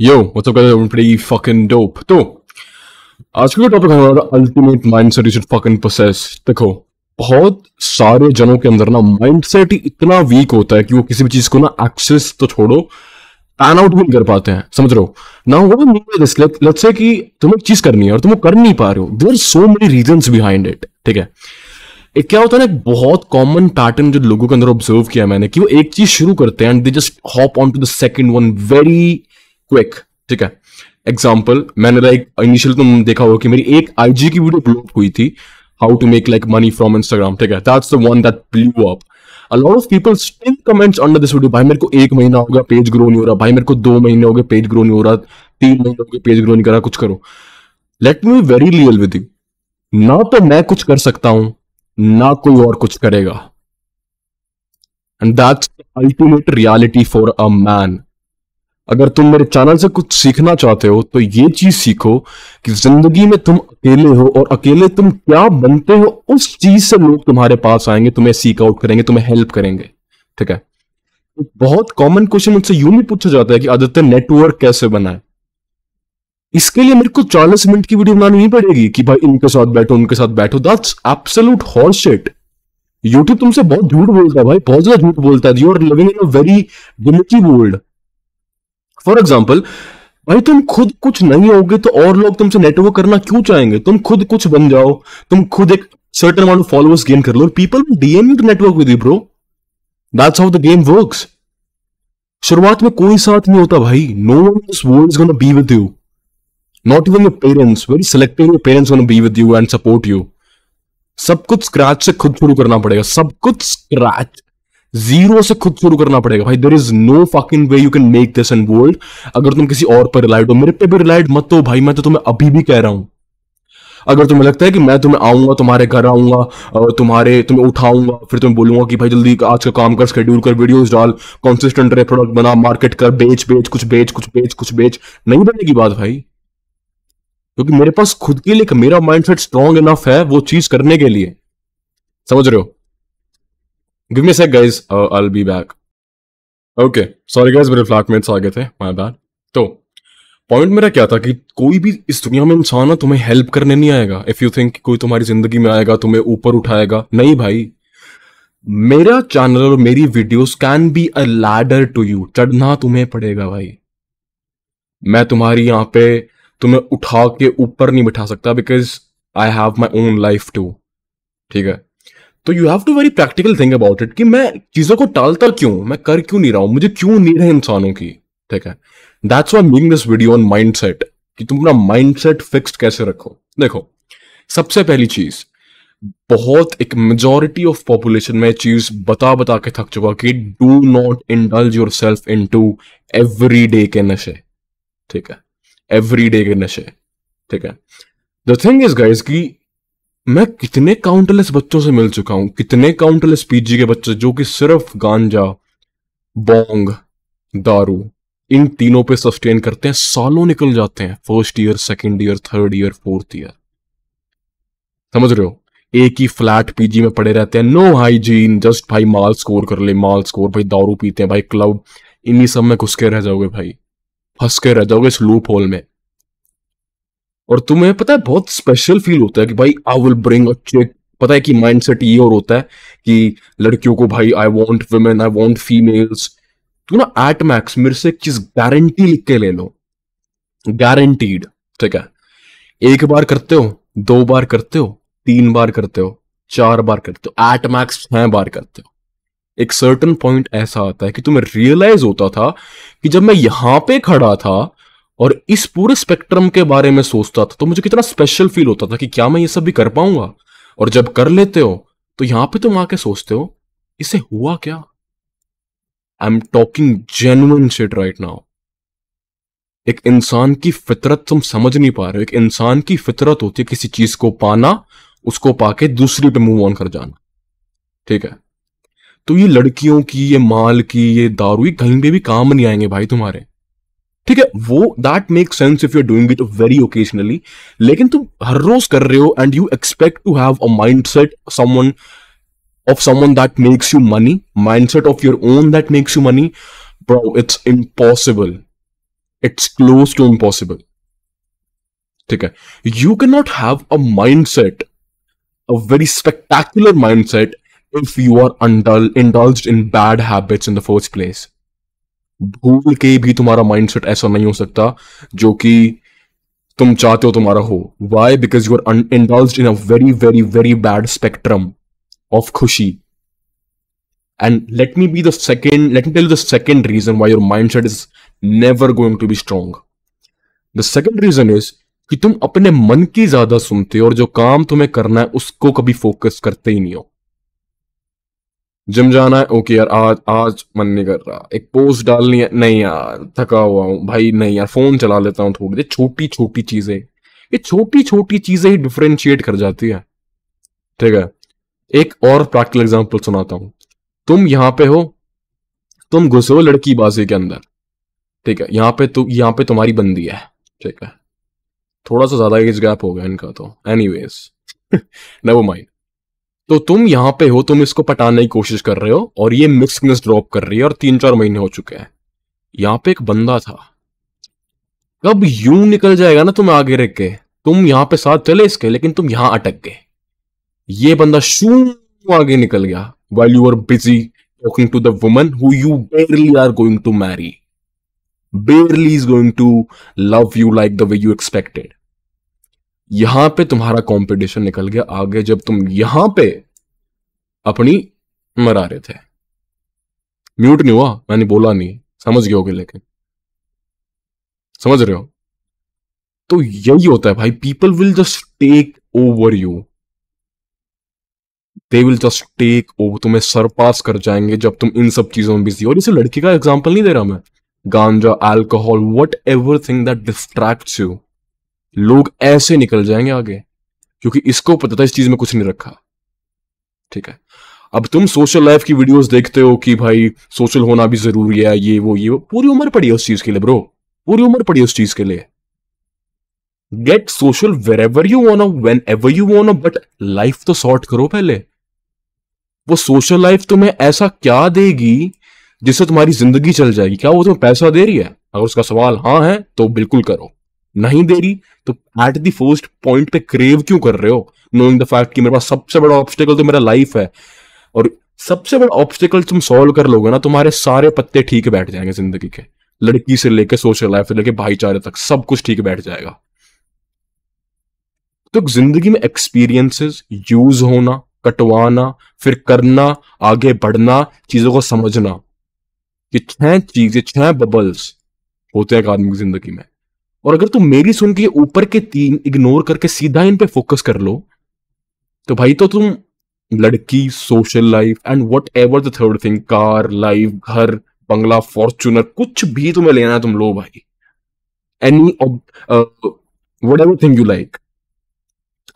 यो what's up guys, pretty fucking dope। तो आज का टॉपिक हमारा ultimate mindset you should fucking possess. देखो, बहुत सारे जनों के अंदर ना माइंडसेट ही इतना वीक होता है कि वो किसी भी चीज को ना एक्सेस तो छोड़ो, पैन आउट भी नहीं कर पाते हैं। समझ रहे हो ना? वो लेट्स से कि तुम्हें एक चीज करनी है और तुम वो कर नहीं पा रहे हो। There are so many reasons behind it. ठीक है, एक क्या होता है ना, एक बहुत कॉमन पैटर्न जो लोगों के अंदर ऑब्जर्व किया मैंने, कि वो एक चीज शुरू करते हैं and then just hop on to the second one very quick. ठीक है, एग्जाम्पल, मैंने लाइक इनिशियल तुम देखा होगा कि मेरी एक आईजी की वीडियो अपलोड हुई थी, how to make like money from Instagram. ठीक है, that's the one that blew up. A lot of people still comments under this video, भाई मेरे को 1 महीना हो गया पेज ग्रो नहीं हो रहा, भाई मेरे को 2 महीने हो गए पेज ग्रो नहीं हो रहा, 3 महीने हो गए पेज ग्रो नहीं कर रहा, कुछ करो। Let me very real with you, ना तो मैं कुछ कर सकता हूं, ना कोई और कुछ करेगा। And that's ultimate reality for a man. अगर तुम मेरे चैनल से कुछ सीखना चाहते हो तो ये चीज सीखो कि जिंदगी में तुम अकेले हो, और अकेले तुम क्या बनते हो उस चीज से लोग तुम्हारे पास आएंगे, तुम्हें सीक आउट करेंगे, तुम्हें हेल्प करेंगे। ठीक है, एक बहुत कॉमन क्वेश्चन मुझसे यूं भी पूछा जाता है कि आदित्य नेटवर्क कैसे बनाए। इसके लिए मेरे को 40 मिनट की वीडियो बनानी नहीं पड़ेगी कि भाई इनके साथ बैठो उनके साथ बैठो। That's absolute horse shit. YouTube तुमसे बहुत झूठ बोलता है भाई, बहुत ज्यादा झूठ बोलता है। You are living in a very dimity world. For example, भाई तुम खुद कुछ नहीं होगे तो और लोग तुमसे नेटवर्क करना क्यों चाहेंगे? तुम खुद कुछ बन जाओ, तुम खुद एक certain amount of followers gain कर लो, people will DM you to network with you bro. That's how the game works. शुरुआत में कोई साथ नहीं होता भाई। No one in this world is gonna be with you, not even your parents. Very selective your parents gonna be with you and support you. सब कुछ scratch से खुद शुरू करना पड़ेगा, सब कुछ स्क्रैच जीरो से खुद शुरू करना पड़ेगा भाई। There is no fucking way you can make this in world अगर तुम किसी और पर रिलाइड हो। मेरे पे भी रिलाइड मत हो भाई, मैं तो तुम्हें अभी भी कह रहा हूं। अगर तुम्हें लगता है कि मैं तुम्हें आऊंगा, तुम्हारे घर आऊंगा और तुम्हें उठाऊंगा, फिर तुम्हें बोलूंगा कि भाई जल्दी आज का काम कर, शेड्यूल कर, वीडियोस डाल, कंसिस्टेंट रहे, प्रोडक्ट बना, मार्केट कर, बेच कुछ बेच, नहीं बनेगी बात भाई। क्योंकि मेरे पास खुद के लिए मेरा माइंडसेट स्ट्रांग इनफ है वो चीज करने के लिए। समझ रहे हो? Give me a sec guys, I will be back. Okay, sorry guys, मेरे फ्लैटमेट्स आ गए थे, माय बैड। तो पॉइंट मेरा क्या था कि कोई भी इस दुनिया में इंसान ना तुम्हें हेल्प करने नहीं आएगा। इफ यू थिंक कोई तुम्हारी जिंदगी में आएगा तुम्हें ऊपर उठाएगा, नहीं भाई। मेरा चैनल और मेरी videos can be a ladder to you. चढ़ना तुम्हें पड़ेगा भाई। मैं तुम्हारी यहां पे तुम्हें उठा के ऊपर नहीं बिठा सकता, because I have my own life too. ठीक है, तो you have to very practical think about it कि मैं चीजों को टालता क्यों, मैं कर क्यों नहीं रहा हूं, मुझे क्यों नीड है इंसानों की। ठीक है, that's why I am making this video on mindset, कि तुम अपना माइंडसेट फिक्स्ड कैसे रखो। देखो, सबसे पहली चीज, बहुत एक मेजॉरिटी ऑफ पॉपुलेशन में चीज बता बता के थक चुका कि do not indulge yourself into every day के नशे। ठीक है, एवरी डे के नशे। ठीक है, द थिंग इज गाइस कि मैं कितने काउंटलेस बच्चों से मिल चुका हूं, कितने काउंटलेस पीजी के बच्चे जो कि सिर्फ गांजा, बोंग, दारू, इन तीनों पे सस्टेन करते हैं, सालों निकल जाते हैं, first year, second year, third year, fourth year. समझ रहे हो? एक ही फ्लैट पीजी में पड़े रहते हैं, नो हाइजीन, जस्ट भाई माल स्कोर कर ले, माल स्कोर, भाई दारू पीते हैं, भाई क्लब, इन्हीं सब में घुस के रह जाओगे भाई, फंस के रह जाओगे इस लूप होल में। और तुम्हें पता है बहुत स्पेशल फील होता है कि भाई आई विल ब्रिंग अ चिक। पता है कि माइंडसेट ये और होता है कि लड़कियों को भाई I want women, I want females. तो ना एट मैक्स मेरे से एक चीज गारंटी लिख के ले लो, गारंटीड। ठीक है, एक बार करते हो, 2 बार करते हो, 3 बार करते हो, 4 बार करते हो, एट मैक्स 6 बार करते हो, एक सर्टन पॉइंट ऐसा आता है कि तुम्हें रियलाइज होता था कि जब मैं यहां पे खड़ा था और इस पूरे स्पेक्ट्रम के बारे में सोचता था तो मुझे कितना स्पेशल फील होता था कि क्या मैं ये सब भी कर पाऊंगा। और जब कर लेते हो तो यहां पे तुम आके सोचते हो इसे हुआ क्या। I am talking genuine shit right now. एक इंसान की फितरत तुम समझ नहीं पा रहे हो। एक इंसान की फितरत होती है किसी चीज को पाना, उसको पाके दूसरी पे मूव ऑन कर जाना। ठीक है, तो ये लड़कियों की, ये माल की, ये दारू, ये कहीं पे भी काम नहीं आएंगे भाई तुम्हारे। ठीक है, वो that make sense if you are doing it very occasionally, लेकिन तुम हर रोज कर रहे हो and you expect to have a mindset someone that makes you money, mindset of your own that makes you money, bro, it's impossible. It's close to impossible. ठीक है, you can not have a mindset, a very spectacular mindset, if you are indulged in bad habits in the first place. भूल के भी तुम्हारा mind set ऐसा नहीं हो सकता जो कि तुम चाहते हो तुम्हारा हो। Why? Because you are indulged in a very very very bad spectrum of खुशी। And let me tell you the second reason why your mindset is never going to be strong. The second reason is कि तुम अपने मन की ज्यादा सुनते हो और जो काम तुम्हें करना है उसको कभी फोकस करते ही नहीं हो। जिम जाना है, ओके यार आज मन नहीं कर रहा, एक पोस्ट डालनी है, नहीं यार थका हुआ हूं भाई, नहीं यार फोन चला लेता हूं थोड़ी देर। छोटी छोटी चीजें, ये छोटी छोटी चीजें ही डिफरेंशिएट कर जाती है। ठीक है, एक और प्रैक्टिकल एग्जांपल सुनाता हूं। तुम यहां पे हो, तुम घुसे हो लड़की बाजी के अंदर। ठीक है, यहां पे तुम्हारी बंदी है। ठीक है, थोड़ा सा ज्यादा एज गैप हो गया इनका तो, एनीवेज नेवर माइंड। तो तुम यहां पे हो, तुम इसको पटाने की कोशिश कर रहे हो और ये मिक्सनेस ड्रॉप कर रही है और 3-4 महीने हो चुके हैं। यहां पे एक बंदा था, कब यूं निकल जाएगा ना तुम्हें आगे रख के, तुम यहां पे साथ चले इसके, लेकिन तुम यहां अटक गए। ये बंदा शू आगे निकल गया while you are busy talking to the woman who you barely are going to marry, barely is going to love you like the way you expected. यहां पे तुम्हारा कंपटीशन निकल गया आगे, जब तुम यहां पे अपनी मरा रहे थे। म्यूट नहीं हुआ, मैंने बोला नहीं, समझ गए होगे, लेकिन समझ रहे हो? तो यही होता है भाई, people will just take over you, they will just take over, तुम्हें सरपास कर जाएंगे जब तुम इन सब चीजों में बिजी हो। और इसे लड़की का एग्जांपल नहीं दे रहा मैं, गांजा, alcohol, what ever thing that distracts you, लोग ऐसे निकल जाएंगे आगे क्योंकि इसको पता था इस चीज में कुछ नहीं रखा। ठीक है, अब तुम सोशल लाइफ की वीडियोस देखते हो कि भाई सोशल होना भी जरूरी है, ये वो, पूरी उम्र पड़ी है उस चीज के लिए ब्रो, पूरी उम्र पड़ी है उस चीज के लिए। Gate social wherever you wanna, whenever you wanna, but life तो सॉर्ट करो पहले। वो सोशल लाइफ तुम्हें ऐसा क्या देगी जिससे तुम्हारी जिंदगी चल जाएगी? क्या वो तुम्हें पैसा दे रही है? अगर उसका सवाल हाँ है तो बिल्कुल करो, नहीं दे रही तो एट द फर्स्ट पॉइंट पे क्रेव क्यों कर रहे हो, नोइंग द फैक्ट कि मेरे पास सबसे बड़ा ऑब्स्टिकल तो मेरा लाइफ है, और सबसे बड़ा ऑब्स्टिकल तुम सॉल्व कर लोगे ना, तुम्हारे सारे पत्ते ठीक बैठ जाएंगे जिंदगी के, लड़की से लेके सोशल लाइफ से लेके भाईचारे तक सब कुछ ठीक बैठ जाएगा। तो जिंदगी में एक्सपीरियंसेस, यूज होना, कटवाना, फिर करना, आगे बढ़ना, चीजों को समझना, ये 6 चीजें, 6 बबल्स होते हैं एक आदमी की जिंदगी में। और अगर तुम मेरी सुन के ऊपर के 3 इग्नोर करके सीधा इन पे फोकस कर लो, तो भाई तो तुम लड़की, social life and what ever the third thing, car, life, घर, बंगला, फॉर्चूनर, कुछ भी तुम्हें लेना है तुम लो भाई, any what ever thing you like.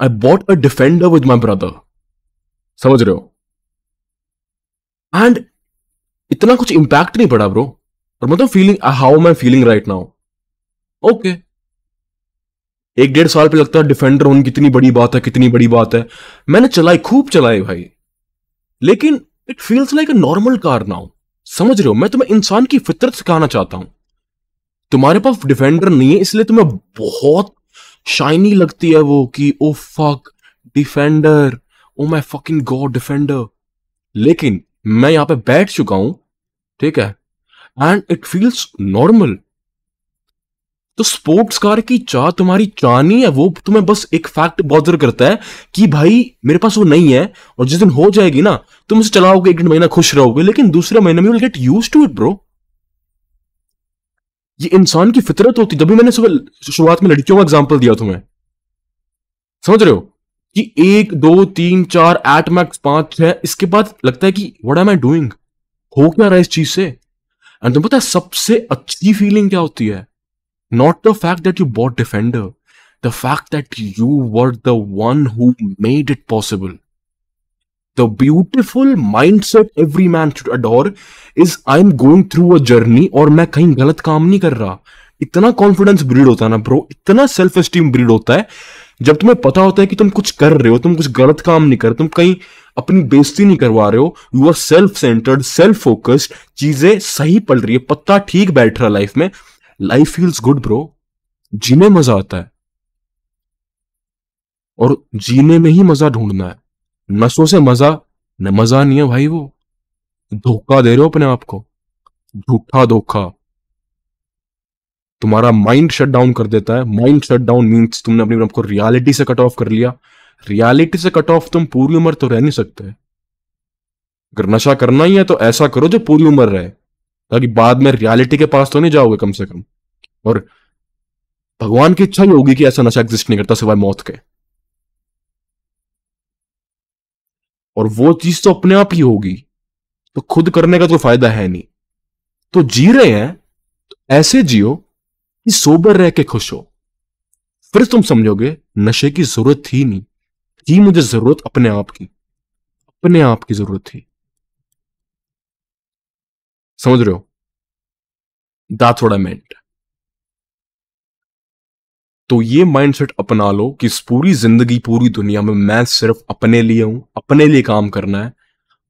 I bought a Defender with my brother, समझ रहे हो? एंड इतना कुछ इंपैक्ट नहीं पड़ा ब्रो, और मतलब feeling, how am I feeling right now, okay. 1-1.5 साल पे लगता है डिफेंडर होनी कितनी बड़ी बात है, कितनी बड़ी बात है। मैंने चलाई, खूब चलाई भाई, लेकिन it feels like a normal car now, समझ रहे हो? मैं तुम्हें इंसान की फितरत सिखाना चाहता हूं। तुम्हारे पास डिफेंडर नहीं है इसलिए तुम्हें बहुत शाइनी लगती है वो, कि oh fuck defender, oh my fucking God defender, लेकिन मैं यहां पे बैठ चुका हूं, ठीक है, एंड इट फील्स नॉर्मल। तो स्पोर्ट्स कार की चाह तुम्हारी चाह नहीं है, वो तुम्हें बस एक फैक्ट बॉदर करता है कि भाई मेरे पास वो नहीं है, और जिस दिन हो जाएगी ना तुम उसे चलाओगे, 1-1.5 महीना खुश रहोगे, लेकिन दूसरे महीने में you will get used to it bro. ये इंसान की फितरत होती। जब भी मैंने शुरुआत में लड़कियों का एग्जांपल दिया तुम्हें, समझ रहे हो, कि 1, 2, 3, 4 एट मैक्स 5, 6, इसके बाद लगता है कि व्हाट एम आई डूइंग, हो क्या रहा है इस चीज से। एंड तुम्हें पता है सबसे अच्छी फीलिंग क्या होती है? Not the fact that you bought defender, the fact that you were the one who made it possible. The beautiful mindset every man should adore is I am going through a journey और मैं कहीं गलत काम नहीं कर रहा। इतना confidence breed होता है ना ब्रो, इतना सेल्फ एस्टीम ब्रीड होता है जब तुम्हें पता होता है कि तुम कुछ कर रहे हो, तुम कुछ गलत काम नहीं कर रहे, तुम कहीं अपनी बेइज्जती नहीं करवा रहे हो, you are self centred, self focused, चीजें सही पड़ रही है, पत्ता ठीक बैठ रहा लाइफ में, लाइफ फील्स गुड ब्रो, जीने मजा आता है, और जीने में ही मजा ढूंढना है। नशों से मजा न, मजा नहीं है भाई, वो धोखा दे रहे हो अपने आप को, झूठा धोखा। तुम्हारा माइंड शट डाउन कर देता है। माइंड शट डाउन मीन्स तुमने अपने आप को रियलिटी से कट ऑफ कर लिया। रियलिटी से कट ऑफ तुम पूरी उम्र तो रह नहीं सकते। अगर नशा करना ही है तो ऐसा करो जो पूरी उम्र रहे, ताकि बाद में रियलिटी के पास तो नहीं जाओगे कम से कम। और भगवान की इच्छा ही होगी कि ऐसा नशा एग्जिस्ट नहीं करता सिवाय मौत के, और वो चीज तो अपने आप ही होगी, तो खुद करने का तो फायदा है नहीं। तो जी रहे हैं तो ऐसे जियो कि सोबर रह के खुश हो। फिर तुम समझोगे नशे की जरूरत थी नहीं, थी मुझे जरूरत अपने आप की, अपने आप की जरूरत थी। समझ रहे हो? दैट्स व्हाट आई मेंट। तो ये माइंडसेट अपना लो कि इस पूरी जिंदगी पूरी दुनिया में मैं सिर्फ अपने लिए हूं, अपने लिए काम करना है,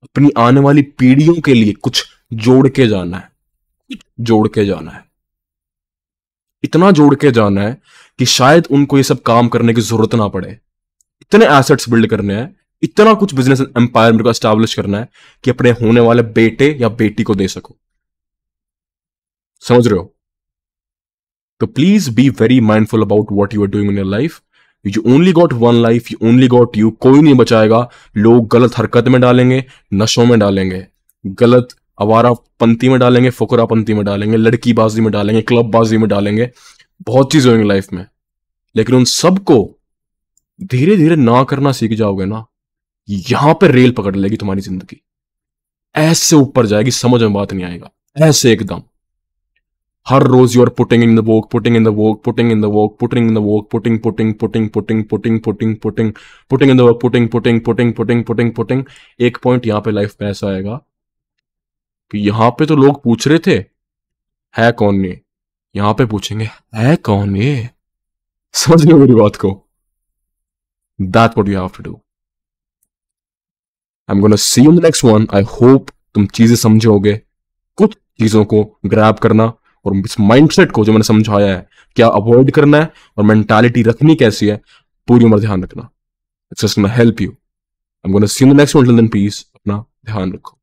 अपनी आने वाली पीढ़ियों के लिए कुछ जोड़ के जाना है, कुछ जोड़ के जाना है, इतना जोड़ के जाना है कि शायद उनको ये सब काम करने की जरूरत ना पड़े। इतने एसेट्स बिल्ड करने हैं, इतना कुछ बिजनेस एम्पायर मेरे को एस्टैब्लिश करना है कि अपने होने वाले बेटे या बेटी को दे सको। समझ रहे हो? तो please be very mindful about what you are doing in your life. You only got one life, you only got you. कोई नहीं बचाएगा। लोग गलत हरकत में डालेंगे, नशों में डालेंगे, गलत आवारा पंथी में डालेंगे, फुकरा पंथी में डालेंगे, लड़कीबाजी में डालेंगे, क्लबबाजी में डालेंगे, बहुत चीज होंगी लाइफ में। लेकिन उन सबको धीरे धीरे ना करना सीख जाओगे ना, यहां पर रेल पकड़ लेगी तुम्हारी जिंदगी, ऐसे ऊपर जाएगी, समझ में बात नहीं आएगा, ऐसे एकदम। हर रोज you are putting in the work, putting in the work, putting in the work, putting in the work, putting putting putting putting putting putting putting putting in the work, putting putting putting putting putting putting. एक point यहां पे life में ऐसा आएगा कि यहां पे तो लोग पूछ रहे थे है कौन ये, यहां पे पूछेंगे है कौन ये। समझ लो मेरी बात को। That what you have to do. I am gonna see you in the next one. I hope तुम चीजें समझोगे, कुछ चीजों को ग्रैब करना, और इस माइंडसेट को जो मैंने समझाया है क्या अवॉइड करना है और मेंटालिटी रखनी कैसी है, पूरी उम्र ध्यान रखना। It's just gonna help you. I am gonna see you in the next one. Till then peace. अपना ध्यान रखो।